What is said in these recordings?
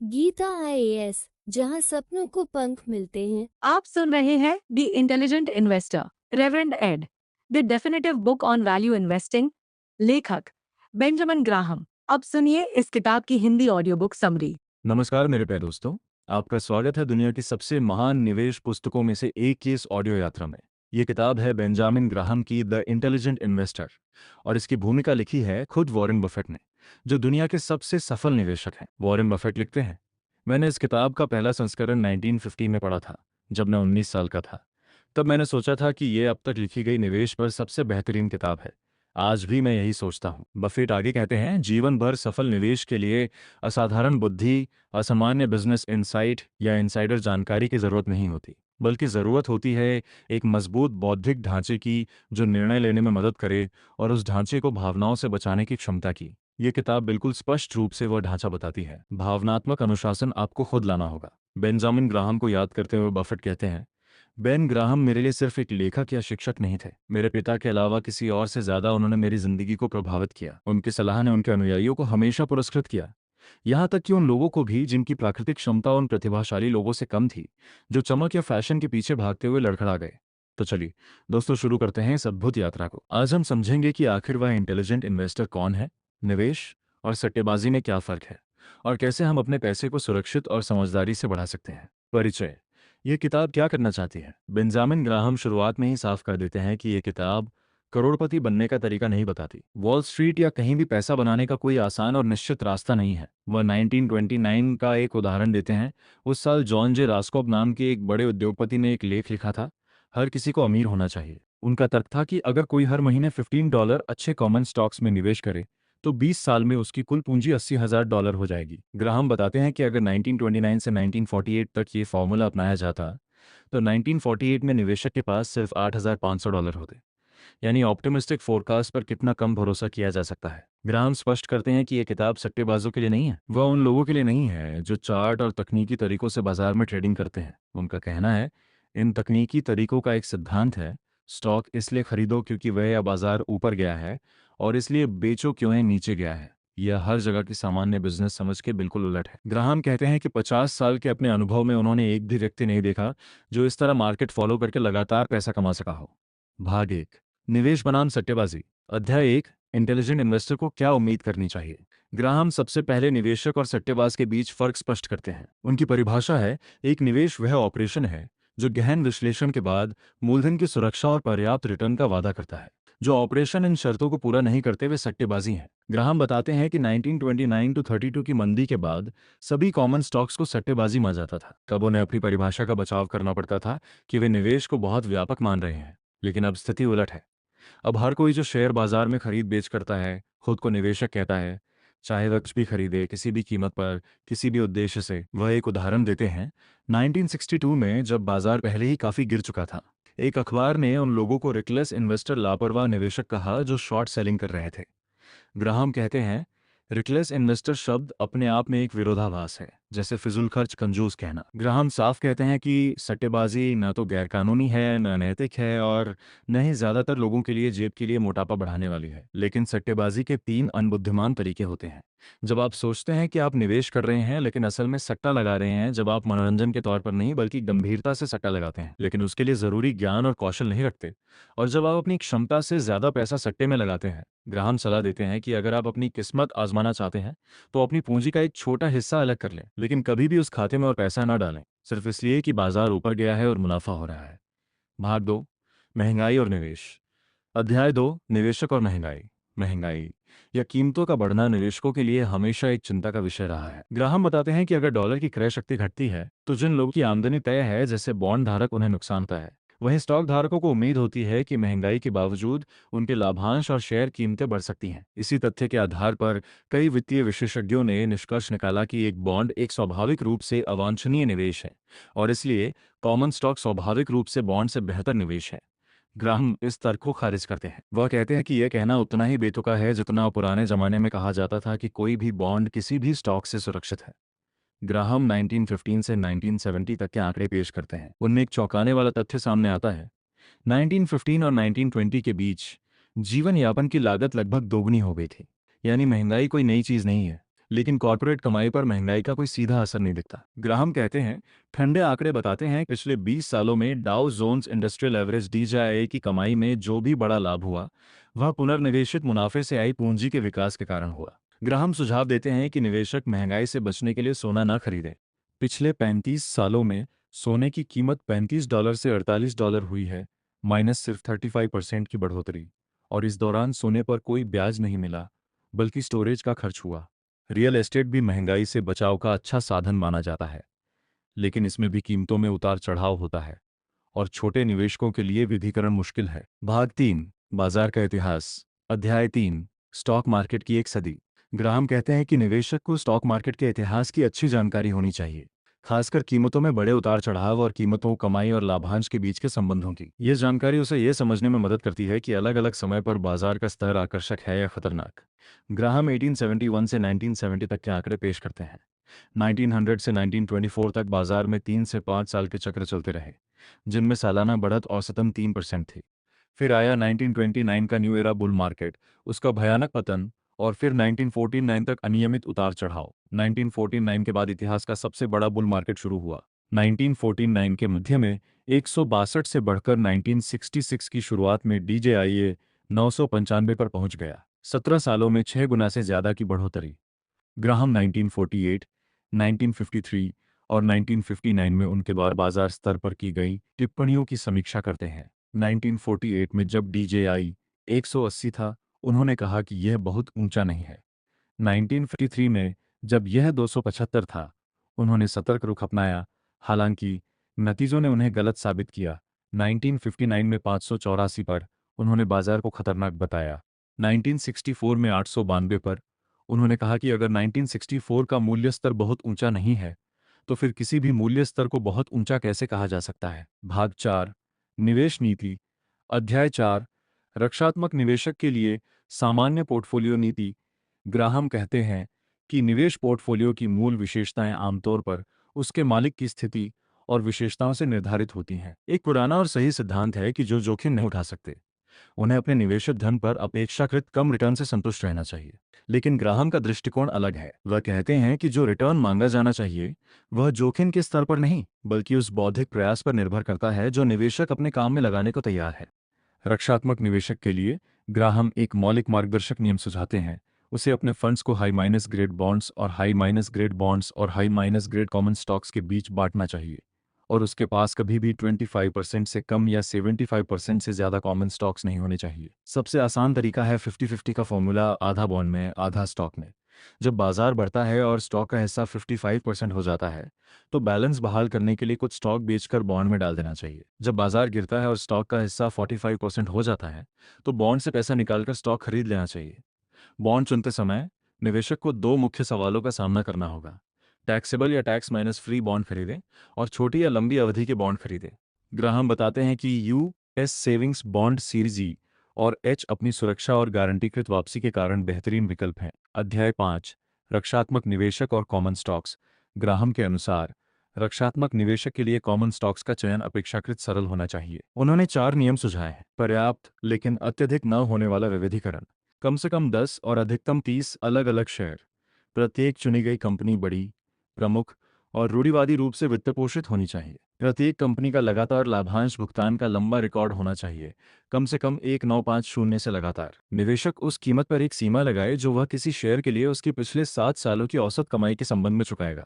Gita IAS, जहां सपनों को पंख मिलते हैं। आप सुन रहे हैं the intelligent investor reverend ed, the definitive book on value investing. लेखक बेंजामिन ग्राहम। अब सुनिए इस किताब की हिंदी ऑडियो बुक समरी। नमस्कार मेरे प्यारे दोस्तों, आपका स्वागत है दुनिया की सबसे महान निवेश पुस्तकों में से एक की इस ऑडियो यात्रा में। ये किताब है बेंजामिन ग्राहम की द इंटेलिजेंट इन्वेस्टर और इसकी भूमिका लिखी है खुद वॉरेन बफेट ने, जो दुनिया के सबसे सफल निवेशक हैं। वॉरेन बफेट लिखते हैं, मैंने इस किताब का पहला संस्करण 1950 में पढ़ा था, जब मैं 19 साल का था। तब मैंने सोचा था कि ये अब तक लिखी गई निवेश पर सबसे बेहतरीन किताब है। आज भी मैं यही सोचता हूँ। बफेट आगे कहते हैं, जीवन भर सफल निवेश के लिए असाधारण बुद्धि, असामान्य बिजनेस इनसाइट या इनसाइडर जानकारी की जरूरत नहीं होती, बल्कि ज़रूरत होती है एक मजबूत बौद्धिक ढांचे की, जो निर्णय लेने में मदद करे और उस ढांचे को भावनाओं से बचाने की क्षमता की। ये किताब बिल्कुल स्पष्ट रूप से वह ढांचा बताती है। भावनात्मक अनुशासन आपको खुद लाना होगा। बेंजामिन ग्राहम को याद करते हुए बफेट कहते हैं, बेन ग्राहम मेरे लिए सिर्फ एक लेखक या शिक्षक नहीं थे। मेरे पिता के अलावा किसी और से ज्यादा उन्होंने मेरी जिंदगी को प्रभावित किया। उनकी सलाह ने उनके अनुयायियों को हमेशा पुरस्कृत किया, यहाँ तक कि उन लोगों को भी जिनकी प्राकृतिक क्षमता उन प्रतिभाशाली लोगों से कम थी, जो चमक या फैशन के पीछे भागते हुए लड़खड़ा गए। तो चलिए दोस्तों, शुरू करते हैं इस अद्भुत यात्रा को। आज हम समझेंगे कि आखिर वह इंटेलिजेंट इन्वेस्टर कौन है, निवेश और सट्टेबाजी में क्या फर्क है, और कैसे हम अपने पैसे को सुरक्षित और समझदारी से बढ़ा सकते हैं। परिचय। ये किताब क्या करना चाहती है? बेंजामिन ग्राहम शुरुआत में ही साफ कर देते हैं कि ये किताब करोड़पति बनने का तरीका नहीं बताती। वॉल स्ट्रीट या कहीं भी पैसा बनाने का कोई आसान और निश्चित रास्ता नहीं है। वह 1929 का एक उदाहरण देते हैं। उस साल जॉन जे रास्कोब नाम के एक बड़े उद्योगपति ने एक लेख लिखा था, हर किसी को अमीर होना चाहिए। उनका तर्क था कि अगर कोई हर महीने $15 अच्छे कॉमन स्टॉक्स में निवेश करे तो 20 साल में उसकी कुल पूंजी $80,000 हो जाएगी। ग्राहम बताते हैं कि अगर 1929 से 1948 तक ये फॉर्मूला अपनाया जाता तो 1948 में निवेशक के पास सिर्फ $8,500 होते। यानी ऑप्टिमिस्टिक फोरकास्ट पर कितना कम भरोसा किया जा सकता है। ग्राहम स्पष्ट करते हैं कि यह किताब सट्टेबाजों के लिए नहीं है। वह उन लोगों के लिए नहीं है जो चार्ट और तकनीकी तरीकों से बाजार में ट्रेडिंग करते हैं। उनका कहना है, इन तकनीकी तरीकों का एक सिद्धांत है, स्टॉक इसलिए खरीदो क्योंकि वह या बाजार ऊपर गया है, और इसलिए बेचो क्यों है नीचे गया है। यह हर जगह की सामान्य बिजनेस समझ के बिल्कुल उलट है। ग्राहम कहते हैं कि 50 साल के अपने अनुभव में उन्होंने एक भी व्यक्ति नहीं देखा जो इस तरह मार्केट फॉलो करके लगातार पैसा कमा सका हो। भाग 1, निवेश बनाम सट्टेबाजी। अध्याय 1, इंटेलिजेंट इन्वेस्टर को क्या उम्मीद करनी चाहिए। ग्राहम सबसे पहले निवेशक और सट्टेबाज के बीच फर्क स्पष्ट करते हैं। उनकी परिभाषा है, एक निवेश वह ऑपरेशन है जो गहन विश्लेषण के बाद मूलधन की सुरक्षा और पर्याप्त रिटर्न का वादा करता है। जो ऑपरेशन इन शर्तों को पूरा नहीं करते वे सट्टेबाजी हैं। ग्राहम बताते हैं कि 1929 टू 32 की मंदी के बाद सभी कॉमन स्टॉक्स को सट्टेबाजी माना जाता था। तब उन्हें अपनी परिभाषा का बचाव करना पड़ता था कि वे निवेश को बहुत व्यापक मान रहे हैं। लेकिन अब स्थिति उलट है। अब हर कोई जो शेयर बाजार में खरीद बेच करता है खुद को निवेशक कहता है, चाहे वह कुछ भी खरीदे किसी भी कीमत पर किसी भी उद्देश्य से। वह एक उदाहरण देते हैं, 1962 में जब बाजार पहले ही काफी गिर चुका था, एक अखबार ने उन लोगों को रिकलेस इन्वेस्टर, लापरवाह निवेशक कहा जो शॉर्ट सेलिंग कर रहे थे। ग्राहम कहते हैं, रिकलेस इन्वेस्टर शब्द अपने आप में एक विरोधाभास है, जैसे फिजूल खर्च, कंजूस कहना। ग्राहम साफ कहते हैं कि सट्टेबाजी न तो गैरकानूनी है, न नैतिक है, और न ही ज्यादातर लोगों के लिए जेब के लिए मोटापा बढ़ाने वाली है। लेकिन सट्टेबाजी के 3 अनबुद्धिमान तरीके होते हैं। जब आप सोचते हैं कि आप निवेश कर रहे हैं लेकिन असल में सट्टा लगा रहे हैं, जब आप मनोरंजन के तौर पर नहीं बल्कि गंभीरता से सट्टा लगाते हैं लेकिन उसके लिए जरूरी ज्ञान और कौशल नहीं रखते, और जब आप अपनी क्षमता से ज्यादा पैसा सट्टे में लगाते हैं। ग्राहम सलाह देते हैं कि अगर आप अपनी किस्मत आजमाना चाहते हैं तो अपनी पूंजी का एक छोटा हिस्सा अलग कर लें, लेकिन कभी भी उस खाते में और पैसा ना डालें सिर्फ इसलिए कि बाजार ऊपर गया है और मुनाफा हो रहा है। भाग 2, महंगाई और निवेश। अध्याय 2, निवेशक और महंगाई। महंगाई या कीमतों का बढ़ना निवेशकों के लिए हमेशा एक चिंता का विषय रहा है। ग्राहम बताते हैं कि अगर डॉलर की क्रय शक्ति घटती है तो जिन लोगों की आमदनी तय है, जैसे बॉन्ड धारक, उन्हें नुकसान होता है। वहीं स्टॉक धारकों को उम्मीद होती है कि महंगाई के बावजूद उनके लाभांश और शेयर कीमतें बढ़ सकती हैं। इसी तथ्य के आधार पर कई वित्तीय विशेषज्ञों ने निष्कर्ष निकाला कि एक बॉन्ड एक स्वाभाविक रूप से अवांछनीय निवेश है, और इसलिए कॉमन स्टॉक स्वाभाविक रूप से बॉन्ड से बेहतर निवेश है। ग्राहम इस तर्क को खारिज करते हैं। वह कहते हैं कि यह कहना उतना ही बेतुका है जितना पुराने जमाने में कहा जाता था कि कोई भी बॉन्ड किसी भी स्टॉक से सुरक्षित है। ग्राहम 1915 से 1970 तक के आंकड़े पेश करते हैं। उनमें एक चौंकाने वाला तथ्य सामने आता है। 1915 और 1920 के बीच जीवन यापन की लागत लगभग दोगुनी हो गई थी। यानी महंगाई कोई नई चीज नहीं है, लेकिन कॉर्पोरेट कमाई पर महंगाई का कोई सीधा असर नहीं दिखता। ग्राहम कहते हैं, ठंडे आंकड़े बताते हैं पिछले 20 सालों में Dow Jones industrial average DJIA की कमाई में जो भी बड़ा लाभ हुआ वह पुनर्निवेशित मुनाफे से आई पूंजी के विकास के कारण हुआ। ग्राहम सुझाव देते हैं कि निवेशक महंगाई से बचने के लिए सोना न खरीदें। पिछले 35 सालों में सोने की कीमत $35 से $48 हुई है, माइनस सिर्फ 35% की बढ़ोतरी। और इस दौरान सोने पर कोई ब्याज नहीं मिला, बल्कि स्टोरेज का खर्च हुआ। रियल एस्टेट भी महंगाई से बचाव का अच्छा साधन माना जाता है, लेकिन इसमें भी कीमतों में उतार चढ़ाव होता है और छोटे निवेशकों के लिए विधिकरण मुश्किल है। भाग 3, बाजार का इतिहास। अध्याय 3, स्टॉक मार्केट की एक सदी। ग्राहम कहते हैं कि निवेशक को स्टॉक मार्केट के इतिहास की अच्छी जानकारी होनी चाहिए, खासकर कीमतों में बड़े उतार चढ़ाव और कीमतों, कमाई और लाभांश के बीच के संबंधों की। यह जानकारी उसे यह समझने में मदद करती है कि अलग अलग समय पर बाजार का स्तर आकर्षक है या खतरनाक। ग्राहम 1871 से 1970 तक के आंकड़े पेश करते हैं। 1900 से 1924 तक बाजार में 3 से 5 साल के चक्र चलते रहे, जिनमें सालाना बढ़त औसतन 3% थी। फिर आया 1929 का न्यू एरा बुल मार्केट, उसका भयानक पतन, और फिर 1949 तक अनियमित उतार चढ़ाव। 1949 के बाद इतिहास का सबसे बड़ा बुल मार्केट शुरू हुआ। 1949 के मध्य में 162 से बढ़कर 1966 की शुरुआत में DJIA 995 पर पहुंच गया। 17 सालों में 6 गुना से ज्यादा की बढ़ोतरी। ग्राहम 1948, 1953 और 1959 में उनके द्वारा बाजार स्तर पर की गई टिप्पणियों की समीक्षा करते हैं। 1948 में जब DJI 180 था, उन्होंने कहा कि यह बहुत ऊंचा नहीं है। 1953 में जब यह 275 था, उन्होंने सतर्क रुख अपनाया, हालांकि नतीजों ने उन्हें गलत साबित किया। 1959 में 584 पर उन्होंने बाजार को खतरनाक बताया। 1964 में 892 पर उन्होंने कहा कि अगर 1964 का मूल्य स्तर बहुत ऊंचा नहीं है, तो फिर किसी भी मूल्य स्तर को बहुत ऊंचा कैसे कहा जा सकता है। भाग 4, निवेश नीति। अध्याय 4, रक्षात्मक निवेशक के लिए सामान्य पोर्टफोलियो नीति। ग्राहम कहते हैं कि निवेश पोर्टफोलियो की मूल विशेषताएं आमतौर पर उसके मालिक की स्थिति और विशेषताओं से निर्धारित होती हैं। एक पुराना और सही सिद्धांत है कि जो जोखिम नहीं उठा सकते, उन्हें अपने निवेशित धन पर अपेक्षाकृत कम रिटर्न से संतुष्ट रहना चाहिए। लेकिन ग्राहम का दृष्टिकोण अलग है। वह कहते हैं कि जो रिटर्न मांगा जाना चाहिए वह जोखिम के स्तर पर नहीं, बल्कि उस बौद्धिक प्रयास पर निर्भर करता है जो निवेशक अपने काम में लगाने को तैयार है। रक्षात्मक निवेशक के लिए ग्राहम एक मौलिक मार्गदर्शक नियम सुझाते हैं। उसे अपने फंड्स को हाई माइनस ग्रेड बॉन्ड्स और हाई माइनस ग्रेड बॉन्ड्स और high minus grade common stocks के बीच बांटना चाहिए, और उसके पास कभी भी 25% से कम या 75% से ज़्यादा कॉमन स्टॉक्स नहीं होने चाहिए। सबसे आसान तरीका है 50-50 का फॉर्मूला, आधा बॉन्ड में आधा स्टॉक में। जब बाजार बढ़ता है और स्टॉक का हिस्सा 55% हो जाता है, तो बैलेंस बहाल करने के लिए कुछ स्टॉक बेचकर बॉन्ड में डाल देना चाहिए। जब बाजार गिरता है और स्टॉक का हिस्सा 45% हो जाता है, तो बॉन्ड से पैसा निकालकर स्टॉक खरीद लेना चाहिए। बॉन्ड चुनते समय निवेशक को 2 मुख्य सवालों का सामना करना होगा। टैक्सेबल या टैक्स माइनस फ्री बॉन्ड खरीदें और छोटी या लंबी अवधि के बॉन्ड खरीदें। ग्राहम बताते हैं कि US सेविंग्स बॉन्ड सीरीज ई और H अपनी सुरक्षा और गारंटीकृत वापसी के कारण बेहतरीन विकल्प हैं। अध्याय 5, रक्षात्मक निवेशक और कॉमन स्टॉक्स। ग्राहम के अनुसार रक्षात्मक निवेशक के लिए कॉमन स्टॉक्स का चयन अपेक्षाकृत सरल होना चाहिए। उन्होंने 4 नियम सुझाए हैं। पर्याप्त लेकिन अत्यधिक न होने वाला विविधीकरण, कम से कम 10 और अधिकतम 30 अलग अलग शेयर, प्रत्येक चुनी गई कंपनी बड़ी, प्रमुख और रूढ़िवादी रूप से वित्तपोषित होनी चाहिए। प्रत्येक कंपनी का लगातार लाभांश भुगतान का लंबा रिकॉर्ड होना चाहिए, कम से कम 1950 से लगातार। निवेशक उस कीमत पर एक सीमा लगाए जो वह किसी शेयर के लिए उसकी पिछले 7 सालों की औसत कमाई के संबंध में चुकाएगा।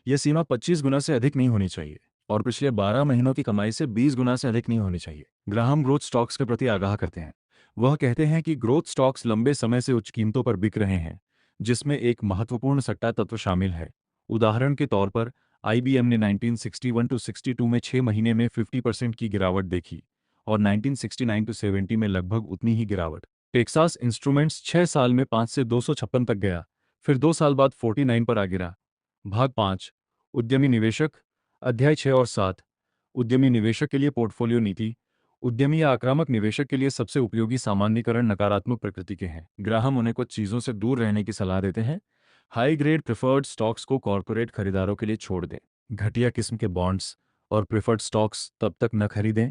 यह सीमा 25 गुना से अधिक नहीं होनी चाहिए और पिछले 12 महीनों की कमाई से 20 गुना से अधिक नहीं होनी चाहिए। ग्राहम ग्रोथ स्टॉक्स के प्रति आगाह करते हैं। वह कहते हैं कि ग्रोथ स्टॉक्स लंबे समय से उच्च कीमतों पर बिक रहे हैं, जिसमें एक महत्वपूर्ण सट्टा तत्व शामिल है। उदाहरण के तौर पर IBM ने 1961-62 में 6 महीने में 50% की गिरावट देखी और 1969-70 में लगभग उतनी ही गिरावट। टेक्सास इंस्ट्रूमेंट्स 6 साल में 5 से 256 तक गया, फिर 2 साल बाद 49 पर आ गिरा। भाग 5, उद्यमी निवेशक। अध्याय 6 और 7, उद्यमी निवेशक के लिए पोर्टफोलियो नीति। उद्यमी या आक्रामक निवेशक के लिए सबसे उपयोगी सामान्यीकरण नकारात्मक प्रकृति के हैं। ग्राहम उन्हें कुछ चीज़ों से दूर रहने की सलाह देते हैं। हाई ग्रेड प्रिफर्ड स्टॉक्स को कॉर्पोरेट खरीदारों के लिए छोड़ दें। घटिया किस्म के बॉन्ड्स और प्रिफर्ड स्टॉक्स तब तक न खरीदें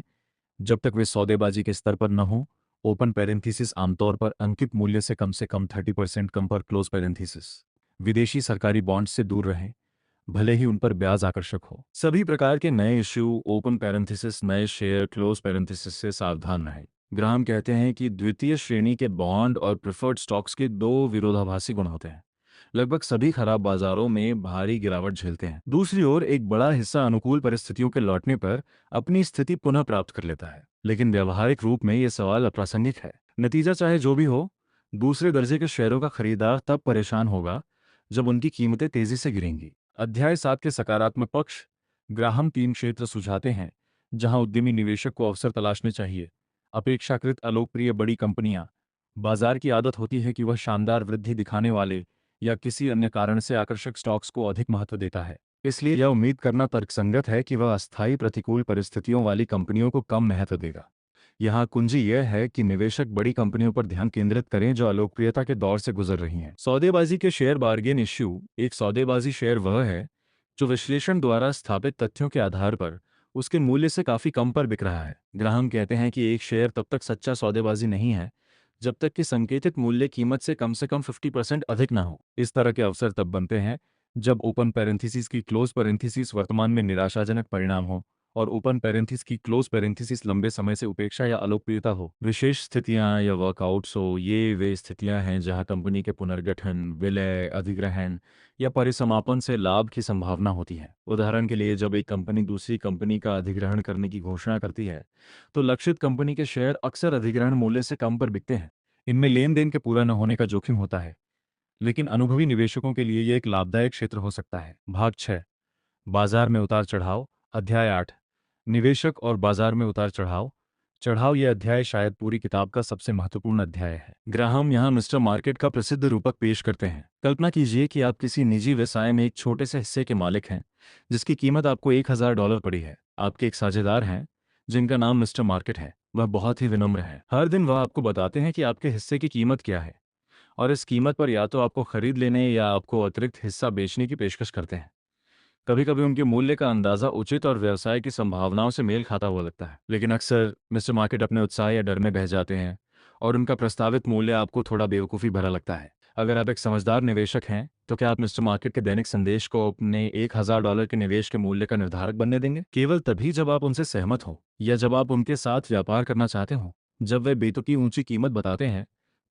जब तक वे सौदेबाजी के स्तर पर न हों। ओपन पैरेंथीसिस, आमतौर पर अंकित मूल्य से कम 30% कम पर क्लोज पैरेंथीसिस। विदेशी सरकारी बॉन्ड्स से दूर रहें, भले ही उन पर ब्याज आकर्षक हो। सभी प्रकार के नए इश्यू, ओपन पैरेंथेसिस नए शेयर, क्लोज पैरेंथेसिस से सावधान रहें। ग्राहम कहते हैं कि द्वितीय श्रेणी के बॉन्ड और प्रेफर्ड स्टॉक्स के दो विरोधाभासी गुण होते हैं। लगभग सभी खराब बाजारों में भारी गिरावट झेलते हैं। दूसरी ओर एक बड़ा हिस्सा अनुकूल परिस्थितियों के लौटने पर अपनी स्थिति पुनः प्राप्त कर लेता है। लेकिन व्यावहारिक रूप में यह सवाल अप्रासंगिक है। नतीजा चाहे जो भी हो, दूसरे दर्जे के शेयरों का खरीदार तब परेशान होगा जब उनकी कीमतें तेजी से गिरेंगी। अध्याय 7 के सकारात्मक पक्ष। ग्राहम 3 क्षेत्र सुझाते हैं जहां उद्यमी निवेशक को अवसर तलाशने चाहिए। अपेक्षाकृत अलोकप्रिय बड़ी कंपनियां। बाजार की आदत होती है कि वह शानदार वृद्धि दिखाने वाले या किसी अन्य कारण से आकर्षक स्टॉक्स को अधिक महत्व देता है। इसलिए यह उम्मीद करना तर्कसंगत है कि वह अस्थायी प्रतिकूल परिस्थितियों वाली कंपनियों को कम महत्व देगा। यहाँ कुंजी यह है कि निवेशक बड़ी कंपनियों पर ध्यान केंद्रित करें जो अलोकप्रियता के दौर से गुजर रही हैं। सौदेबाजी के शेयर बार्गेन इश्यू। एक सौदेबाजी शेयर वह है जो विश्लेषण द्वारा स्थापित तथ्यों के आधार पर उसके मूल्य से काफी कम पर बिक रहा है। ग्राहम कहते हैं कि एक शेयर तब तक सच्चा सौदेबाजी नहीं है जब तक कि संकेतित मूल्य कीमत से कम 50% अधिक ना हो। इस तरह के अवसर तब बनते हैं जब ओपन पैरेंथेसिस की क्लोज पैरेंथेसिस वर्तमान में निराशाजनक परिणाम हो और ओपन पैरेंथेसिस की क्लोज पैरेंथेसिस लंबे समय से उपेक्षा या अलोकप्रियता हो। विशेष स्थितियां या वर्कआउट्स हो, ये वे स्थितियां हैं जहां कंपनी के पुनर्गठन, विलय, अधिग्रहण या परिसमापन से लाभ की संभावना होती है। उदाहरण के लिए, जब एक कंपनी दूसरी कंपनी का अधिग्रहण करने की घोषणा करती है तो लक्षित कंपनी के शेयर अक्सर अधिग्रहण मूल्य से कम पर बिकते हैं। इनमें लेन देन के पूरा न होने का जोखिम होता है, लेकिन अनुभवी निवेशकों के लिए यह एक लाभदायक क्षेत्र हो सकता है। भाग 6, बाजार में उतार चढ़ाव। अध्याय 8, निवेशक और बाजार में उतार चढ़ाव। यह अध्याय शायद पूरी किताब का सबसे महत्वपूर्ण अध्याय है। ग्राहम यहाँ मिस्टर मार्केट का प्रसिद्ध रूपक पेश करते हैं। कल्पना कीजिए कि आप किसी निजी व्यवसाय में एक छोटे से हिस्से के मालिक हैं जिसकी कीमत आपको $1000 पड़ी है। आपके एक साझेदार हैं जिनका नाम मिस्टर मार्केट है। वह बहुत ही विनम्र है। हर दिन वह आपको बताते हैं कि आपके हिस्से की कीमत क्या है और इस कीमत पर या तो आपको खरीद लेने या आपको अतिरिक्त हिस्सा बेचने की पेशकश करते हैं। कभी कभी उनके मूल्य का अंदाजा उचित और व्यवसाय की संभावनाओं से मेल खाता हुआ लगता है, लेकिन अक्सर मिस्टर मार्केट अपने उत्साह या डर में बह जाते हैं और उनका प्रस्तावित मूल्य आपको थोड़ा बेवकूफ़ी भरा लगता है। अगर आप एक समझदार निवेशक हैं तो क्या आप मिस्टर मार्केट के दैनिक संदेश को अपने $1000 के निवेश के मूल्य का निर्धारक बनने देंगे? केवल तभी जब आप उनसे सहमत हो या जब आप उनके साथ व्यापार करना चाहते हो। जब वे बेतुकी ऊंची कीमत बताते हैं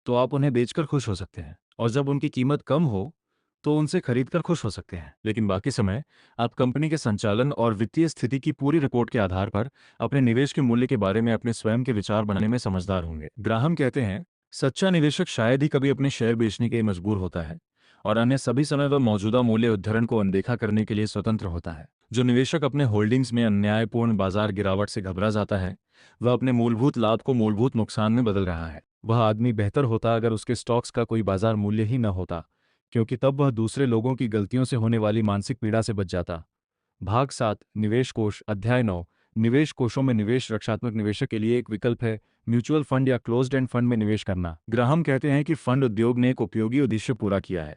तो आप उन्हें बेचकर खुश हो सकते हैं, और जब उनकी कीमत कम हो तो उनसे खरीदकर खुश हो सकते हैं। लेकिन बाकी समय आप कंपनी के संचालन और वित्तीय स्थिति की पूरी रिपोर्ट के आधार पर अपने निवेश के मूल्य के बारे में अपने स्वयं के विचार बनाने में समझदार होंगे। ग्राहम कहते हैं, सच्चा निवेशक शायद ही कभी अपने शेयर बेचने के लिए मजबूर होता है और अन्य सभी समय वह मौजूदा मूल्य उद्धरण को अनदेखा करने के लिए स्वतंत्र होता है। जो निवेशक अपने होल्डिंग्स में अन्यायपूर्ण बाजार गिरावट से घबरा जाता है, वह अपने मूलभूत लाभ को मूलभूत नुकसान में बदल रहा है। वह आदमी बेहतर होता अगर उसके स्टॉक्स का कोई बाजार मूल्य ही न होता, क्योंकि तब वह दूसरे लोगों की गलतियों से होने वाली मानसिक पीड़ा से बच जाता। भाग 7, निवेश कोष। अध्याय 9, निवेश कोषों में निवेश। रक्षात्मक निवेशक के लिए एक विकल्प है म्यूचुअल फंड या क्लोज्ड एंड फंड में निवेश करना। ग्राहम कहते हैं कि फंड उद्योग ने एक उपयोगी उद्देश्य पूरा किया है।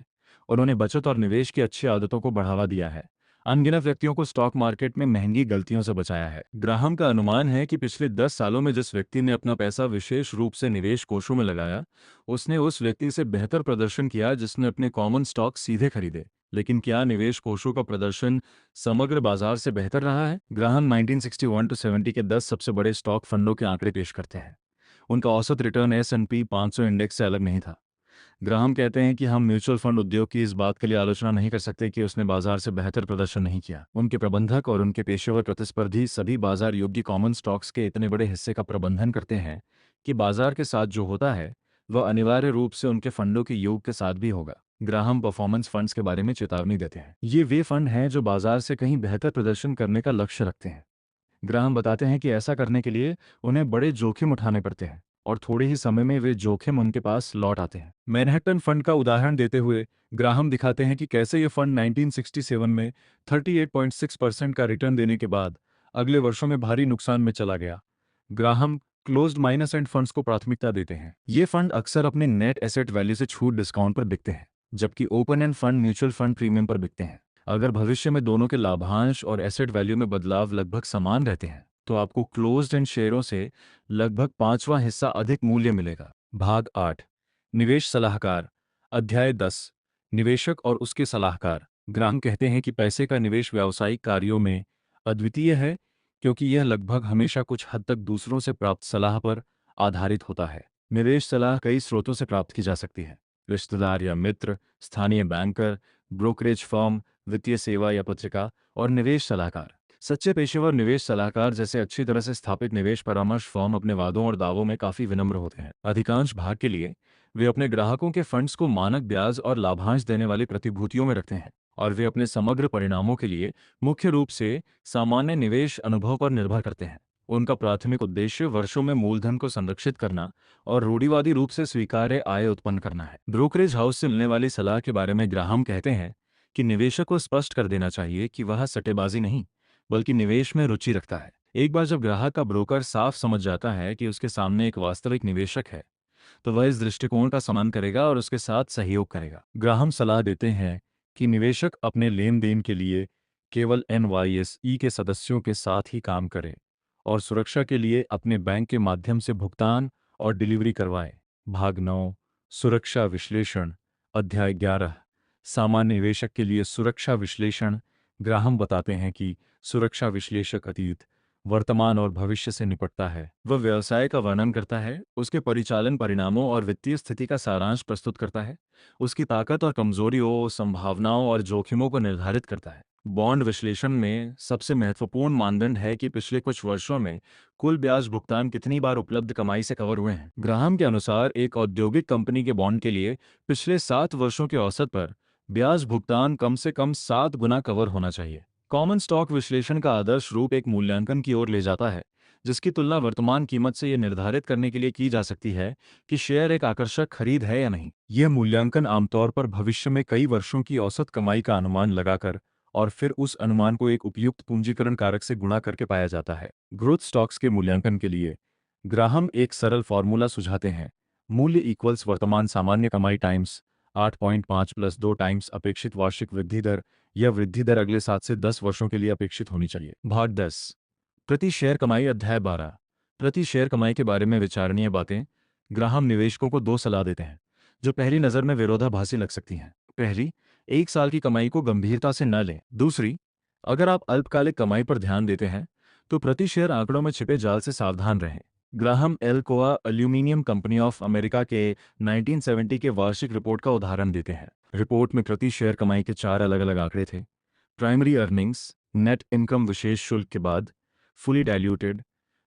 उन्होंने बचत और निवेश की अच्छी आदतों को बढ़ावा दिया है। अनगिनत व्यक्तियों को स्टॉक मार्केट में महंगी गलतियों से बचाया है। ग्राहम का अनुमान है कि पिछले 10 सालों में जिस व्यक्ति ने अपना पैसा विशेष रूप से निवेश कोषों में लगाया, उसने उस व्यक्ति से बेहतर प्रदर्शन किया जिसने अपने कॉमन स्टॉक सीधे खरीदे। लेकिन क्या निवेश कोषों का प्रदर्शन समग्र बाजार से बेहतर रहा है? ग्राहम 1961 to 70 के 10 सबसे बड़े स्टॉक फंडों के आंकड़े पेश करते हैं। उनका औसत रिटर्न S&P 500 इंडेक्स से अलग नहीं था। ग्राहम कहते हैं कि हम म्यूचुअल फंड उद्योग की इस बात के लिए आलोचना नहीं कर सकते कि उसने बाजार से बेहतर प्रदर्शन नहीं किया। उनके प्रबंधक और उनके पेशेवर प्रतिस्पर्धी सभी बाजार योग्य कॉमन स्टॉक्स के इतने बड़े हिस्से का प्रबंधन करते हैं कि बाजार के साथ जो होता है वह अनिवार्य रूप से उनके फंडों के योग के साथ भी होगा। ग्राहम परफॉर्मेंस फंड्स के बारे में चेतावनी देते हैं। ये वे फंड हैं जो बाजार से कहीं बेहतर प्रदर्शन करने का लक्ष्य रखते हैं। ग्राहम बताते हैं कि ऐसा करने के लिए उन्हें बड़े जोखिम उठाने पड़ते हैं और थोड़े ही समय में वे जोखिम उनके पास लौट आते हैं। मैनहट्टन फंड का उदाहरण देते हुए ग्राहम दिखाते हैं कि कैसे ये फंड 1967 में 38.6% का रिटर्न देने के बाद अगले वर्षों में भारी नुकसान में चला गया। Graham closed minus end funds को प्राथमिकता देते हैं। ये फंड अक्सर अपने नेट एसेट वैल्यू से छूट डिस्काउंट पर बिकते हैं, जबकि open end fund mutual fund premium पर बिकते हैं। अगर भविष्य में दोनों के लाभांश और एसेट वैल्यू में बदलाव लगभग समान रहते हैं तो आपको क्लोज्ड एंड शेयरों से लगभग 5वां हिस्सा अधिक मूल्य मिलेगा। भाग 8, निवेश सलाहकार। अध्याय 10, निवेशक और उसके सलाहकार। ग्राहम कहते हैं कि पैसे का निवेश व्यावसायिक कार्यों में अद्वितीय है, क्योंकि यह लगभग हमेशा कुछ हद तक दूसरों से प्राप्त सलाह पर आधारित होता है। निवेश सलाह कई स्रोतों से प्राप्त की जा सकती है: रिश्तेदार या मित्र, स्थानीय बैंकर, ब्रोकरेज फर्म, वित्तीय सेवा या पत्रिका, और निवेश सलाहकार। सच्चे पेशेवर निवेश सलाहकार जैसे अच्छी तरह से स्थापित निवेश परामर्श फर्म अपने वादों और दावों में काफी विनम्र होते हैं। अधिकांश भाग के लिए वे अपने ग्राहकों के फंड्स को मानक ब्याज और लाभांश देने वाली प्रतिभूतियों में रखते हैं, और वे अपने समग्र परिणामों के लिए मुख्य रूप से सामान्य निवेश अनुभव पर निर्भर करते हैं। उनका प्राथमिक उद्देश्य वर्षों में मूलधन को संरक्षित करना और रूढ़िवादी रूप से स्वीकार्य आय उत्पन्न करना है। ब्रोकरेज हाउस से मिलने वाली सलाह के बारे में ग्राहम कहते हैं कि निवेशक को स्पष्ट कर देना चाहिए कि वह सट्टेबाजी नहीं, बल्कि निवेश में रुचि रखता है। एक बार जब ग्राहक का ब्रोकर साफ समझ जाता है कि उसके सामने एक वास्तविक निवेशक है, तो वह इस दृष्टिकोण का सम्मान करेगा और उसके साथ सहयोग करेगा। ग्राहम सलाह देते हैं कि निवेशक अपने लेन देन के लिए केवल NYSE के सदस्यों के साथ ही काम करें और सुरक्षा के लिए अपने बैंक के माध्यम से भुगतान और डिलीवरी करवाएं। भाग 9, सुरक्षा विश्लेषण, अध्याय 11, सामान्य निवेशक के लिए सुरक्षा विश्लेषण। ग्राहम बताते हैं कि सुरक्षा विश्लेषक अतीत, वर्तमान और भविष्य से निपटता है। वह व्यवसाय का वर्णन करता है, उसके परिचालन परिणामों और वित्तीय स्थिति का सारांश प्रस्तुत करता है, उसकी ताकत और कमजोरियों, संभावनाओं और जोखिमों को निर्धारित करता है। बॉन्ड विश्लेषण में सबसे महत्वपूर्ण मानदंड है कि पिछले कुछ वर्षों में कुल ब्याज भुगतान कितनी बार उपलब्ध कमाई से कवर हुए हैं। ग्राहम के अनुसार एक औद्योगिक कंपनी के बॉन्ड के लिए पिछले 7 वर्षों के औसत पर ब्याज भुगतान कम से कम 7 गुना कवर होना चाहिए। कॉमन स्टॉक विश्लेषण का आदर्श रूप एक मूल्यांकन की ओर ले जाता है, जिसकी तुलना वर्तमान कीमत से यह निर्धारित करने के लिए की जा सकती है कि शेयर एक आकर्षक खरीद है या नहीं। यह मूल्यांकन आमतौर पर भविष्य में कई वर्षों की औसत कमाई का अनुमान लगाकर और फिर उस अनुमान को एक उपयुक्त पूंजीकरण कारक से गुणा करके पाया जाता है। ग्रोथ स्टॉक्स के मूल्यांकन के लिए ग्राहम एक सरल फॉर्मूला सुझाते हैं: मूल्य इक्वल्स वर्तमान सामान्य कमाई टाइम्स 8.5 + 2 टाइम्स अपेक्षित वार्षिक वृद्धि दर, यह वृद्धि दर अगले 7 से 10 वर्षों के लिए अपेक्षित होनी चाहिए। भाग 10, प्रति शेयर कमाई, अध्याय 12, प्रति शेयर कमाई के बारे में विचारणीय बातें। ग्राहम निवेशकों को 2 सलाह देते हैं जो पहली नज़र में विरोधाभासी लग सकती हैं। पहली, 1 साल की कमाई को गंभीरता से न लें। दूसरी, अगर आप अल्पकालिक कमाई पर ध्यान देते हैं तो प्रति शेयर आंकड़ों में छिपे जाल से सावधान रहें। Graham Alcoa aluminium company of America के 1970 के वार्षिक रिपोर्ट का उदाहरण देते हैं। रिपोर्ट में प्रति शेयर कमाई के 4 अलग अलग आंकड़े थे: प्राइमरी अर्निंग्स, नेट इनकम विशेष शुल्क के बाद, fully diluted,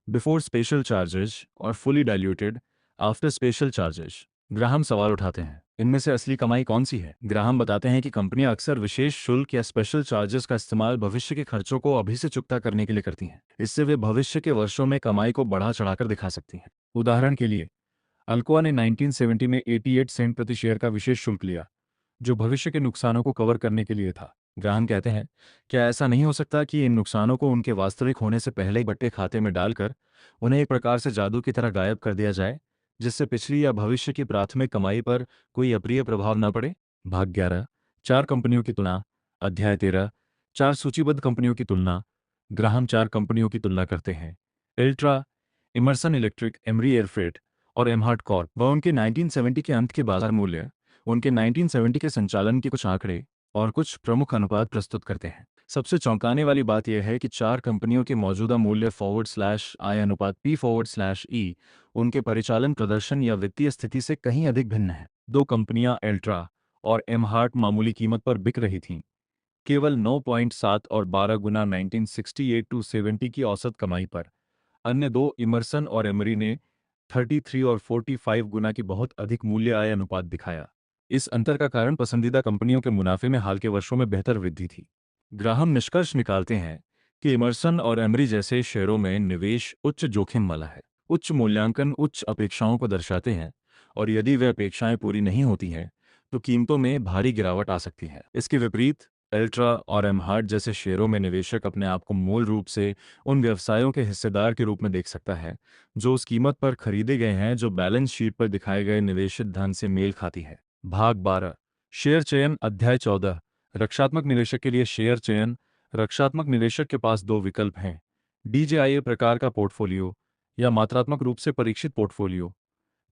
before special charges, और fully diluted after special charges. Graham सवाल उठाते हैं, इनमें से असली कमाई कौन सी है? ग्राहम बताते हैं कि कंपनियां अक्सर विशेष शुल्क या स्पेशल चार्जेस का इस्तेमाल भविष्य के खर्चों को अभी से चुकता करने के लिए करती हैं। इससे वे भविष्य के वर्षों में कमाई को बढ़ा चढ़ाकर दिखा सकती हैं। उदाहरण के लिए, अल्कोआ ने 1970 में 88 सेंट प्रति शेयर का विशेष शुल्क लिया, जो भविष्य के नुकसानों को कवर करने के लिए था। ग्राहम कहते हैं, क्या ऐसा नहीं हो सकता कि इन नुकसानों को उनके वास्तविक होने से पहले ही बट्टे खाते में डालकर उन्हें एक प्रकार से जादू की तरह गायब कर दिया जाए, जिससे पिछली या भविष्य की प्राथमिक कमाई पर कोई अप्रिय प्रभाव न पड़े? भाग 11, 4 कंपनियों की तुलना, अध्याय 13, 4 सूचीबद्ध कंपनियों की तुलना। ग्राहम 4 कंपनियों की तुलना करते हैं: एल्ट्रा, इमर्सन इलेक्ट्रिक, एमरी एयरफ्रेट और एमहार्ट कॉर्प। वह उनके 1970 के अंत के बाजार मूल्य, उनके 1970 के संचालन के कुछ आंकड़े और कुछ प्रमुख अनुपात प्रस्तुत करते हैं। सबसे चौंकाने वाली बात यह है कि 4 कंपनियों के मौजूदा मूल्य /I अनुपात P/E उनके परिचालन प्रदर्शन या वित्तीय स्थिति से कहीं अधिक भिन्न है। 2 कंपनियां एल्ट्रा और एमहार्ट मामूली कीमत पर बिक रही थीं, केवल 9.7 और 12 गुना 1968-70 की औसत कमाई पर। अन्य 2 इमर्सन और एमरी ने 33 और 45 गुना की बहुत अधिक मूल्य आय अनुपात दिखाया। इस अंतर का कारण पसंदीदा कंपनियों के मुनाफे में हाल के वर्षों में बेहतर वृद्धि थी। ग्राहम निष्कर्ष निकालते हैं कि इमर्सन और एमरी जैसे शेयरों में निवेश उच्च जोखिम वाला है। उच्च मूल्यांकन उच्च अपेक्षाओं को दर्शाते हैं, और यदि वे अपेक्षाएं पूरी नहीं होती हैं तो कीमतों में भारी गिरावट आ सकती है। इसके विपरीत, एल्ट्रा और एमहार्ट जैसे शेयरों में निवेशक अपने आप को मूल रूप से उन व्यवसायों के हिस्सेदार के रूप में देख सकता है जो उस कीमत पर खरीदे गए हैं जो बैलेंस शीट पर दिखाए गए निवेशित धन से मेल खाती है। भाग 12, शेयर चयन, अध्याय 14, रक्षात्मक निवेशक के लिए शेयर चयन। रक्षात्मक निवेशक के पास 2 विकल्प हैं: DJIA प्रकार का पोर्टफोलियो या मात्रात्मक रूप से परीक्षित पोर्टफोलियो।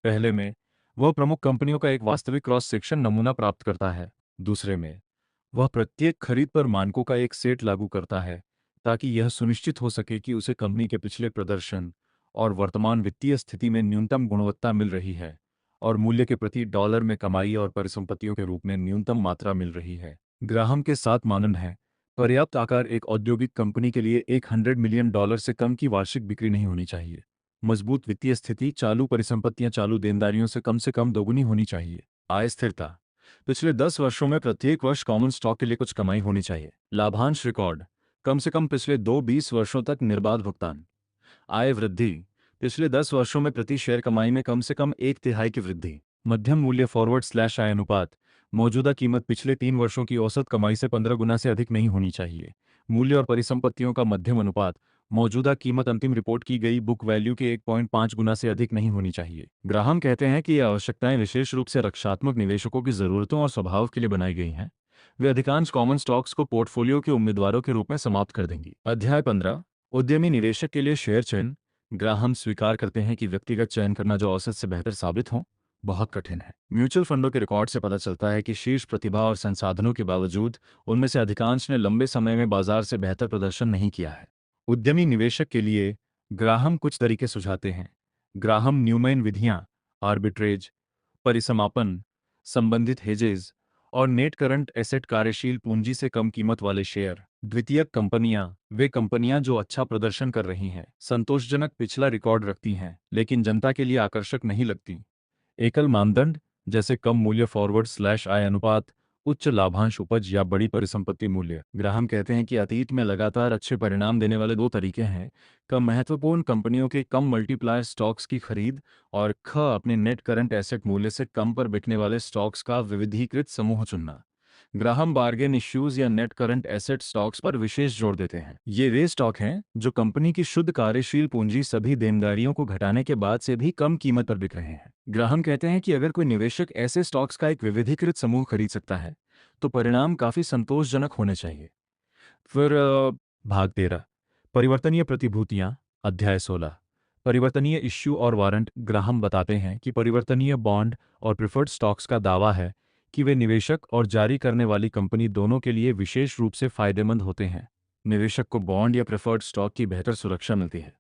पहले में, वह प्रमुख कंपनियों का एक वास्तविक क्रॉस सेक्शन नमूना प्राप्त करता है। दूसरे में वह प्रत्येक खरीद पर मानकों का एक सेट लागू करता है ताकि यह सुनिश्चित हो सके कि उसे कंपनी के पिछले प्रदर्शन और वर्तमान वित्तीय स्थिति में न्यूनतम गुणवत्ता मिल रही है और मूल्य के प्रति डॉलर में कमाई और परिसंपत्तियों के रूप में न्यूनतम मात्रा मिल रही है। ग्राहम के 7 मानदंड हैं। पर्याप्त आकार एक औद्योगिक कंपनी के लिए $100 मिलियन से कम की वार्षिक बिक्री नहीं होनी चाहिए। मजबूत वित्तीय स्थिति, चालू परिसंपत्तियां चालू देनदारियों से कम दोगुनी होनी चाहिए। आय स्थिरता, पिछले 10 वर्षों में प्रत्येक वर्ष कॉमन स्टॉक के लिए कुछ कमाई होनी चाहिए। लाभांश रिकॉर्ड, कम से कम पिछले 20 वर्षों तक निर्बाध भुगतान। आय वृद्धि, पिछले 10 वर्षों में प्रति शेयर कमाई में कम से कम 1/3 की वृद्धि। मध्यम मूल्य फॉरवर्ड/आय अनुपात, मौजूदा कीमत पिछले 3 वर्षों की औसत कमाई से 15 गुना से अधिक नहीं होनी चाहिए। मूल्य और परिसंपत्तियों का मध्यम अनुपात, मौजूदा कीमत अंतिम रिपोर्ट की गई बुक वैल्यू के 1.5 गुना से अधिक नहीं होनी चाहिए। ग्राहम कहते हैं कि ये आवश्यकताएं विशेष रूप से रक्षात्मक निवेशकों की जरूरतों और स्वभाव के लिए बनाई गई हैं। वे अधिकांश कॉमन स्टॉक्स को पोर्टफोलियो के उम्मीदवारों के रूप में समाप्त कर देंगी। अध्याय 15, उद्यमी निवेशक के लिए शेयर चयन। ग्राहम स्वीकार करते हैं कि व्यक्तिगत चयन करना जो औसत से बेहतर साबित हो बहुत कठिन है। म्यूचुअल फंडों के रिकॉर्ड से पता चलता है कि शीर्ष प्रतिभा और संसाधनों के बावजूद उनमें से अधिकांश ने लंबे समय में बाजार से बेहतर प्रदर्शन नहीं किया है। उद्यमी निवेशक के लिए ग्राहम कुछ तरीके सुझाते हैं। ग्राहम न्यूमैन विधियां, आर्बिट्रेज, परिसमापन, संबंधित हेजेज और नेट करंट एसेट, कार्यशील पूंजी से कम कीमत वाले शेयर। द्वितीयक कंपनियां, वे कंपनियां जो अच्छा प्रदर्शन कर रही हैं, संतोषजनक पिछला रिकॉर्ड रखती हैं लेकिन जनता के लिए आकर्षक नहीं लगती। एकल मानदंड, जैसे कम मूल्य फॉरवर्ड/आय अनुपात, उच्च लाभांश उपज या बड़ी परिसंपत्ति मूल्य। ग्राहम कहते हैं कि अतीत में लगातार अच्छे परिणाम देने वाले 2 तरीके हैं: कम महत्वपूर्ण कंपनियों के कम मल्टीप्लायर स्टॉक्स की खरीद और अपने नेट करंट एसेट मूल्य से कम पर बिकने वाले स्टॉक्स का विविधीकृत समूह चुनना। ग्राहम बार्गेन इश्यूज या नेट करंट एसेट स्टॉक्स पर विशेष जोर देते हैं। ये वे स्टॉक हैं जो कंपनी की शुद्ध कार्यशील पूंजी सभी देनदारियों को घटाने के बाद से भी कम कीमत पर बिक रहे हैं। ग्राहम कहते हैं कि अगर कोई निवेशक ऐसे स्टॉक्स का एक विविधीकृत समूह खरीद सकता है तो परिणाम काफी संतोषजनक होने चाहिए। फिर भाग 13, परिवर्तनीय प्रतिभूतियां। अध्याय 16, परिवर्तनीय इश्यू और वारंट। ग्राहम बताते हैं कि परिवर्तनीय बॉन्ड और प्रिफर्ड स्टॉक्स का दावा है कि वे निवेशक और जारी करने वाली कंपनी दोनों के लिए विशेष रूप से फायदेमंद होते हैं। निवेशक को बॉन्ड या प्रेफर्ड स्टॉक की बेहतर सुरक्षा मिलती है,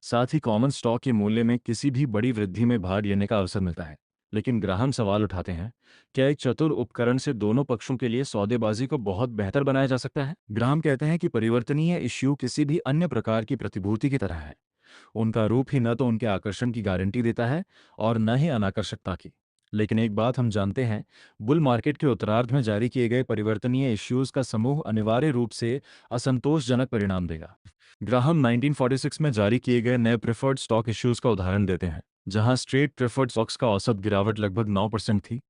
साथ ही कॉमन स्टॉक के मूल्य में किसी भी बड़ी वृद्धि में भाग लेने का अवसर मिलता है। लेकिन ग्राहम सवाल उठाते हैं, क्या एक चतुर उपकरण से दोनों पक्षों के लिए सौदेबाजी को बहुत बेहतर बनाया जा सकता है? ग्राहम कहते हैं कि परिवर्तनीय इश्यू किसी भी अन्य प्रकार की प्रतिभूति की तरह है। उनका रूप ही न तो उनके आकर्षण की गारंटी देता है और न ही अनाकर्षकता की। लेकिन एक बात हम जानते हैं, बुल मार्केट के उत्तरार्ध में जारी किए गए परिवर्तनीय इश्यूज का समूह अनिवार्य रूप से असंतोषजनक परिणाम देगा। ग्राहम 1946 में जारी किए गए नए प्रेफर्ड स्टॉक इश्यूज का उदाहरण देते हैं, जहां स्ट्रेट प्रेफर्ड स्टॉक्स का औसत गिरावट लगभग 9% थी,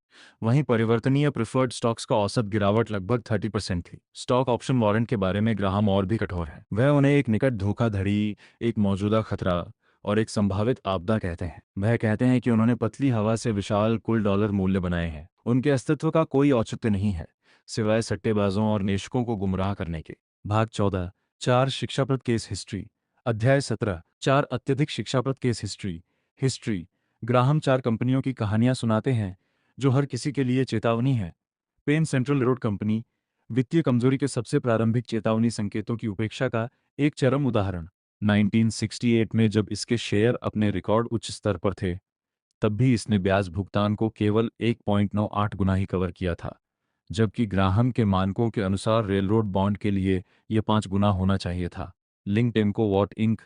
वहीं परिवर्तनीय प्रेफर्ड स्टॉक्स का औसत गिरावट लगभग 30% थी। स्टॉक ऑप्शन वारंट के बारे में ग्राहम और भी कठोर है। वह उन्हें एक निकट धोखाधड़ी, एक मौजूदा खतरा और एक संभावित आपदा कहते हैं। वह कहते हैं कि उन्होंने पतली हवा से विशाल कुल डॉलर मूल्य बनाए हैं। उनके अस्तित्व का कोई औचित्य नहीं है सिवाय सट्टेबाजों और निवेशकों को गुमराह करने के। भाग 14, 4 शिक्षाप्रद केस हिस्ट्री। अध्याय 17, 4 अत्यधिक शिक्षाप्रद केस हिस्ट्री। हिस्ट्री, ग्राहम 4 कंपनियों की कहानियां सुनाते हैं जो हर किसी के लिए चेतावनी है। पेन सेंट्रल रोड कंपनी, वित्तीय कमजोरी के सबसे प्रारंभिक चेतावनी संकेतों की उपेक्षा का एक चरम उदाहरण। 1968 में जब इसके शेयर अपने रिकॉर्ड उच्च स्तर पर थे, तब भी इसने ब्याज भुगतान को केवल 1.98 गुना ही कवर किया था, जबकि ग्राहम के मानकों के अनुसार रेलरोड बॉन्ड के लिए यह 5 गुना होना चाहिए था। लिंकटेमको वॉट इंक,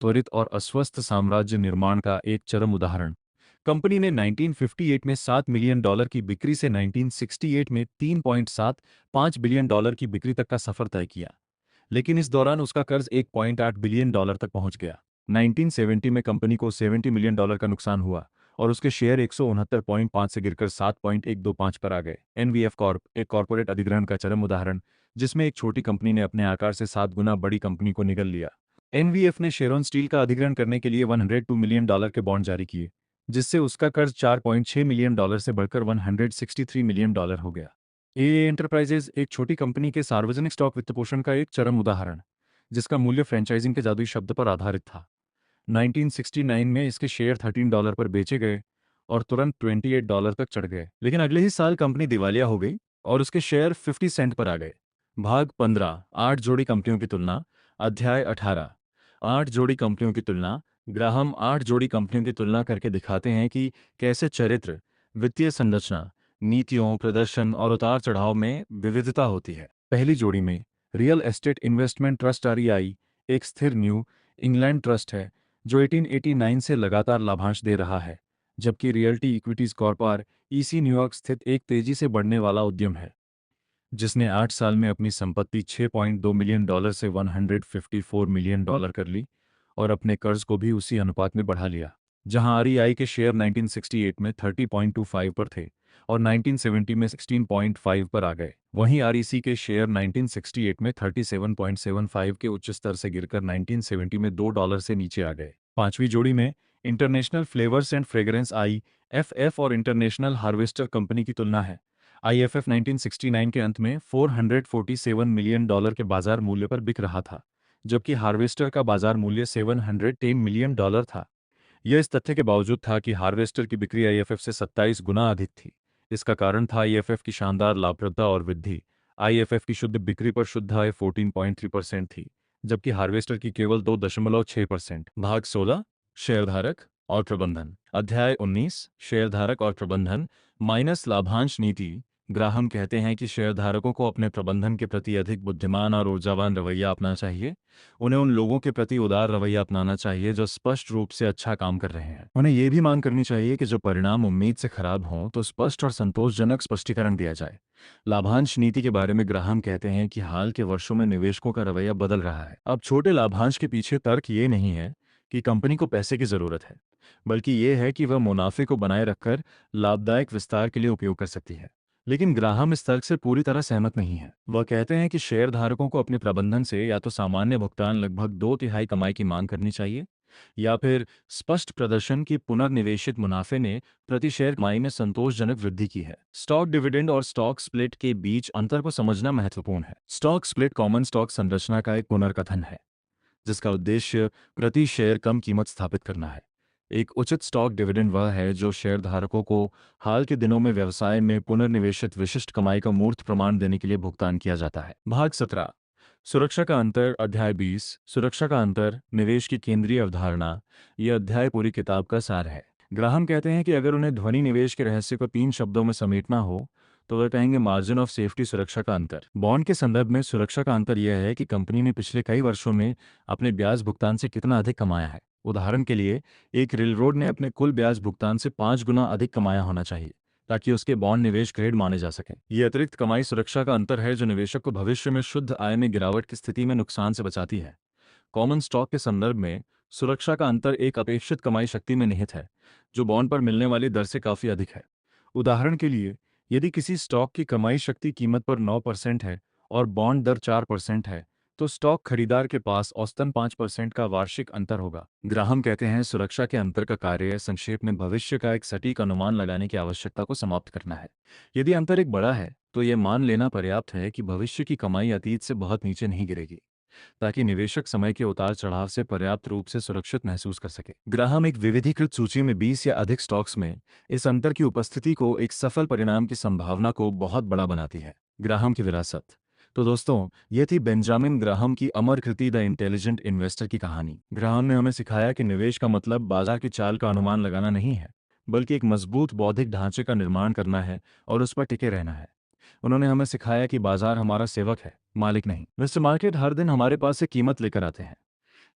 त्वरित और अस्वस्थ साम्राज्य निर्माण का एक चरम उदाहरण। कंपनी ने 1958 में $7 मिलियन की बिक्री से 1968 में $3.75 बिलियन की बिक्री तक का सफर तय किया, लेकिन इस दौरान उसका कर्ज $1.8 बिलियन तक पहुंच गया। 1970 में कंपनी को $70 मिलियन का नुकसान हुआ और उसके शेयर 169.5 से गिरकर 7.125 पर आ गए। एनवीएफ कॉर्प, एक कॉर्पोरेट अधिग्रहण का चरम उदाहरण, जिसमें एक छोटी कंपनी ने अपने आकार से 7 गुना बड़ी कंपनी को निगल लिया। एनवीएफ ने शेरॉन स्टील का अधिग्रहण करने के लिए $102 मिलियन के बॉन्ड जारी किए, जिससे उसका कर्ज $4.6 मिलियन से बढ़कर $163 मिलियन हो गया। एए एंटरप्राइजेज, एक छोटी कंपनी के सार्वजनिक स्टॉक वित्तपोषण का एक चरम उदाहरण, जिसका मूल्य फ्रेंचाइजिंग के जादुई शब्द पर आधारित था। 1969 में इसके शेयर $13 पर बेचे गए और तुरंत $28 तक चढ़ गए, लेकिन अगले ही साल कंपनी दिवालिया हो गई और उसके शेयर 50 सेंट पर आ गए। भाग 15, 8 जोड़ी कंपनियों की तुलना। अध्याय 18, 8 जोड़ी कंपनियों की तुलना। ग्राहम 8 जोड़ी कंपनियों की तुलना करके दिखाते हैं कि कैसे चरित्र, वित्तीय संरचना, नीतियों, प्रदर्शन और उतार चढ़ाव में विविधता होती है। पहली जोड़ी में रियल एस्टेट इन्वेस्टमेंट ट्रस्ट आरईआई एक स्थिर न्यू इंग्लैंड ट्रस्ट है जो 1889 से लगातार लाभांश दे रहा है, जबकि रियल्टी इक्विटीज कॉर्पोर ईसी न्यूयॉर्क स्थित एक तेजी से बढ़ने वाला उद्यम है जिसने 8 साल में अपनी संपत्ति $6.2 मिलियन से $154 मिलियन कर ली और अपने कर्ज को भी उसी अनुपात में बढ़ा लिया। जहां आरईआई के शेयर 1968 में 30.25 पर थे और 1970 में 16.5 पर आ गए, वहीं आरईसी के शेयर 1968 में 37.75 के उच्च स्तर से गिरकर 1970 में $2 से नीचे आ गए। पांचवी जोड़ी में international flavours and fragrance IFF और इंटरनेशनल हार्वेस्टर कंपनी की तुलना है। IFF 1969 के अंत में $447 मिलियन के बाजार मूल्य पर बिक रहा था, जबकि हार्वेस्टर का बाजार मूल्य $710 मिलियन था। यह इस तथ्य के बावजूद था कि हार्वेस्टर की बिक्री IFF से 27 गुना अधिक थी। इसका कारण था IFF की शानदार लाभप्रदता और वृद्धि। IFF की शुद्ध बिक्री पर शुद्ध आय 14.3% थी, जबकि हार्वेस्टर की केवल 2.6%। भाग 16, शेयरधारक और प्रबंधन। अध्याय 19, शेयरधारक और प्रबंधन माइनस लाभांश नीति। ग्राहम कहते हैं कि शेयरधारकों को अपने प्रबंधन के प्रति अधिक बुद्धिमान और ऊर्जावान रवैया अपनाना चाहिए। उन्हें उन लोगों के प्रति उदार रवैया अपनाना चाहिए जो स्पष्ट रूप से अच्छा काम कर रहे हैं। उन्हें यह भी मांग करनी चाहिए कि जो परिणाम उम्मीद से खराब हों तो स्पष्ट और संतोषजनक स्पष्टीकरण दिया जाए। लाभांश नीति के बारे में ग्राहम कहते हैं कि हाल के वर्षों में निवेशकों का रवैया बदल रहा है। अब छोटे लाभांश के पीछे तर्क ये नहीं है कि कंपनी को पैसे की जरूरत है, बल्कि ये है कि वह मुनाफे को बनाए रखकर लाभदायक विस्तार के लिए उपयोग कर सकती है। लेकिन ग्राहम इस तर्क से पूरी तरह सहमत नहीं है। वह कहते हैं कि शेयरधारकों को अपने प्रबंधन से या तो सामान्य भुगतान लगभग 2/3 कमाई की मांग करनी चाहिए या फिर स्पष्ट प्रदर्शन की पुनर्निवेशित मुनाफे ने प्रति शेयर कमाई में संतोषजनक वृद्धि की है। स्टॉक डिविडेंड और स्टॉक स्प्लिट के बीच अंतर को समझना महत्वपूर्ण है। स्टॉक स्प्लिट कॉमन स्टॉक संरचना का एक पुनर्कथन है जिसका उद्देश्य प्रति शेयर कम कीमत स्थापित करना है। एक उचित स्टॉक डिविडेंड वह है जो शेयरधारकों को हाल के दिनों में व्यवसाय में पुनर्निवेशित विशिष्ट कमाई का मूर्त प्रमाण देने के लिए भुगतान किया जाता है। भाग 17, सुरक्षा का अंतर। अध्याय 20, सुरक्षा का अंतर, निवेश की केंद्रीय अवधारणा। यह अध्याय पूरी किताब का सार है। ग्राहम कहते हैं कि अगर उन्हें ध्वनि निवेश के रहस्य को 3 शब्दों में समेटना हो तो वह कहेंगे मार्जिन ऑफ सेफ्टी, सुरक्षा का अंतर। बॉन्ड के संदर्भ में सुरक्षा का अंतर यह है कि कंपनी ने पिछले कई वर्षों में अपने ब्याज भुगतान से कितना अधिक कमाया है। उदाहरण के लिए, एक रेलरोड ने अपने कुल ब्याज भुगतान से 5 गुना अधिक कमाया होना चाहिए ताकि उसके बॉन्ड निवेश ग्रेड माने जा सकें। यह अतिरिक्त कमाई सुरक्षा का अंतर है जो निवेशक को भविष्य में शुद्ध आय में गिरावट की स्थिति में नुकसान से बचाती है। कॉमन स्टॉक के संदर्भ में सुरक्षा का अंतर एक अपेक्षित कमाई शक्ति में निहित है जो बॉन्ड पर मिलने वाली दर से काफी अधिक है। उदाहरण के लिए, यदि किसी स्टॉक की कमाई शक्ति कीमत पर 9% है और बॉन्ड दर 4% है, तो स्टॉक खरीदार के पास औसतन 5% का वार्षिक अंतर होगा। ग्राहम कहते हैं सुरक्षा के अंतर का कार्य संक्षेप में भविष्य का एक सटीक अनुमान लगाने की आवश्यकता को समाप्त करना है। यदि अंतर एक बड़ा है तो यह मान लेना पर्याप्त है कि भविष्य की कमाई अतीत से बहुत नीचे नहीं गिरेगी ताकि निवेशक समय के उतार चढ़ाव से पर्याप्त रूप से सुरक्षित महसूस कर सके। ग्राहम एक विविधीकृत सूची में 20 या अधिक स्टॉक्स में इस अंतर की उपस्थिति को एक सफल परिणाम की संभावना को बहुत बड़ा बनाती है। ग्राहम की विरासत। तो दोस्तों, ये थी बेंजामिन ग्राहम की अमर कृति द इंटेलिजेंट इन्वेस्टर की कहानी। ग्राहम ने हमें सिखाया कि निवेश का मतलब बाजार की चाल का अनुमान लगाना नहीं है, बल्कि एक मजबूत बौद्धिक ढांचे का निर्माण करना है और उस पर टिके रहना है। उन्होंने हमें सिखाया कि बाजार हमारा सेवक है, मालिक नहीं। मिस्टर मार्केट हर दिन हमारे पास से कीमत लेकर आते हैं,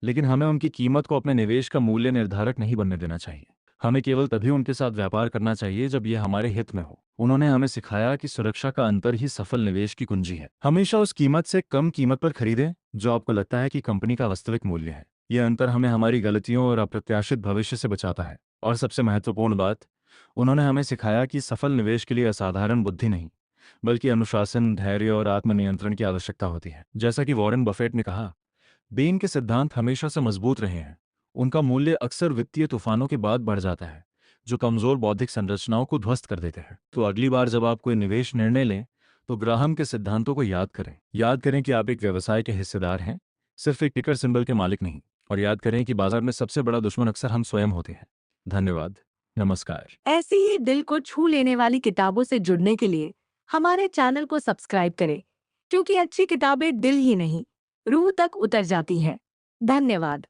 लेकिन हमें उनकी कीमत को अपने निवेश का मूल्य निर्धारक नहीं बनने देना चाहिए। हमें केवल तभी उनके साथ व्यापार करना चाहिए जब यह हमारे हित में हो। उन्होंने हमें सिखाया कि सुरक्षा का अंतर ही सफल निवेश की कुंजी है। हमेशा उस कीमत से कम कीमत पर खरीदें जो आपको लगता है कि कंपनी का वास्तविक मूल्य है। यह अंतर हमें हमारी गलतियों और अप्रत्याशित भविष्य से बचाता है। और सबसे महत्वपूर्ण बात, उन्होंने हमें सिखाया कि सफल निवेश के लिए असाधारण बुद्धि नहीं, बल्कि अनुशासन, धैर्य और आत्मनियंत्रण की आवश्यकता होती है। जैसा कि वॉरेन बफेट ने कहा, बेन के सिद्धांत हमेशा से मजबूत रहे हैं। उनका मूल्य अक्सर वित्तीय तूफानों के बाद बढ़ जाता है जो कमजोर बौद्धिक संरचनाओं को ध्वस्त कर देते हैं। तो अगली बार जब आप कोई निवेश निर्णय लें तो ग्राहम के सिद्धांतों को याद करें। याद करें कि आप एक व्यवसाय के हिस्सेदार हैं, सिर्फ एक टिकर सिंबल के मालिक नहीं। और याद करें कि बाजार में सबसे बड़ा दुश्मन अक्सर हम स्वयं होते हैं। धन्यवाद। नमस्कार। ऐसी ही दिल को छू लेने वाली किताबों से जुड़ने के लिए हमारे चैनल को सब्सक्राइब करें, क्योंकि अच्छी किताबें दिल ही नहीं, रूह तक उतर जाती हैं। धन्यवाद।